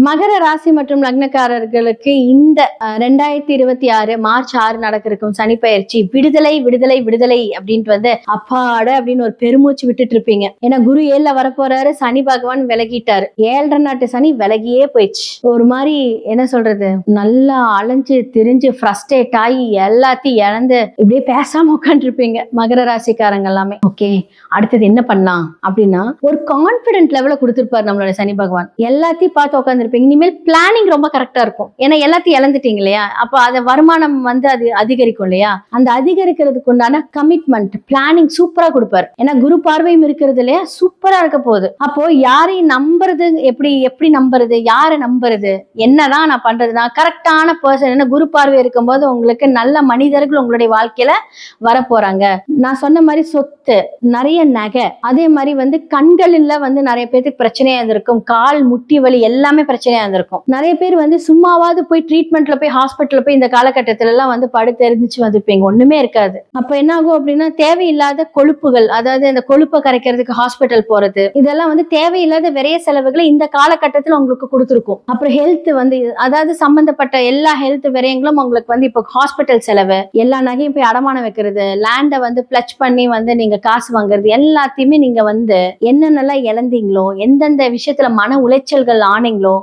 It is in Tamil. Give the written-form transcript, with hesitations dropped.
மகர ராசி மற்றும் லக்னக்காரர்களுக்கு இந்த 2026 மார்ச் 6 நடக்க இருக்கும் சனி பயிற்சி விடுதலை விடுதலை விடுதலை அப்படின்ட்டு வந்து அப்பாட அப்படின்னு ஒரு பெருமூச்சு விட்டுட்டு இருப்பீங்க. ஏன்னா குரு 7ல வரப்போறாரு, சனி பகவான் விலகிட்டாரு. 7.5 நாட்டு சனி விலகியே போயிடுச்சு. ஒரு மாதிரி என்ன சொல்றது, நல்லா அலைஞ்சு திரிஞ்சு ஃப்ரஸ்ட்ரேட் ஆகி எல்லாத்தையும் இழந்து இப்படியே பேசாம உட்காந்து இருப்பீங்க மகர ராசிக்காரங்க எல்லாமே. ஓகே, அடுத்தது என்ன பண்ணலாம் அப்படின்னா ஒரு கான்பிடென்ட் லெவல கொடுத்துருப்பாரு நம்மளோட சனி பகவான். எல்லாத்தையும் பார்த்து உட்காந்து இனிமேல் பிளானிங் ரொம்ப கரெக்டா இருக்கும். ஏன்னா எல்லாத்தையும் இழந்துட்டீங்க இல்லையா, அப்ப அத வருமானம் வந்து அது அதிகரிக்கும் இல்லையா, அந்த அதிகரிக்கிறதுக்கு உண்டான கமிட்மெண்ட் பிளானிங் சூப்பரா கொடுப்பாரு. ஏன்னா குரு பார்வையும் இருக்கிறது இல்லையா, சூப்பரா இருக்க போகுது. அப்போ யாரையும் நம்புறது, எப்படி நம்புறது, யாரை நம்புறது, என்னதான் நான் பண்றதுனா கரெக்டான பர்சன். ஏன்னா குரு பார்வை இருக்கும்போது உங்களுக்கு நல்ல மனிதர்கள் உங்களுடைய வாழ்க்கையில வரப்போறாங்க. நான் சொன்ன மாதிரி சொத்து, நிறைய நகை, அதே மாதிரி வந்து கண்களில் வந்து நிறைய பேருக்கு பிரச்சனையா இருந்திருக்கும், கால் முட்டி வலி எல்லாமே பிரச்சனையா இருந்திருக்கும். நிறைய பேர் வந்து சும்மாவாவது போய் ட்ரீட்மெண்ட்ல போய் ஹாஸ்பிட்டல்ல போய் இந்த காலகட்டத்தில எல்லாம் வந்து படுத்து எரிஞ்சிச்சு வந்துருப்பீங்க, ஒண்ணுமே இருக்காது. அப்ப என்ன ஆகும் அப்படின்னா தேவையில்லாத கொழுப்புகள், அதாவது இந்த கொழுப்பை கரைக்கிறதுக்கு ஹாஸ்பிட்டல் போறது, இதெல்லாம் வந்து தேவையில்லாத விரைய செலவுகளை இந்த காலகட்டத்தில் உங்களுக்கு கொடுத்துருக்கும். அப்புறம் ஹெல்த் வந்து, அதாவது சம்பந்தப்பட்ட எல்லா ஹெல்த் விரயங்களும் உங்களுக்கு வந்து இப்போ ஹாஸ்பிட்டல் செலவு, எல்லா நகையும் போய் அடமானம் வைக்கிறது, லேண்டை வந்து பிளச் பண்ணி வந்து நீங்க காசு வாங்குறது, எல்லாத்தையுமே நீங்க வந்து என்னென்னலாம் இழந்தீங்களோ, எந்தெந்த விஷயத்துல மன உளைச்சல்கள் ஆனீங்களோ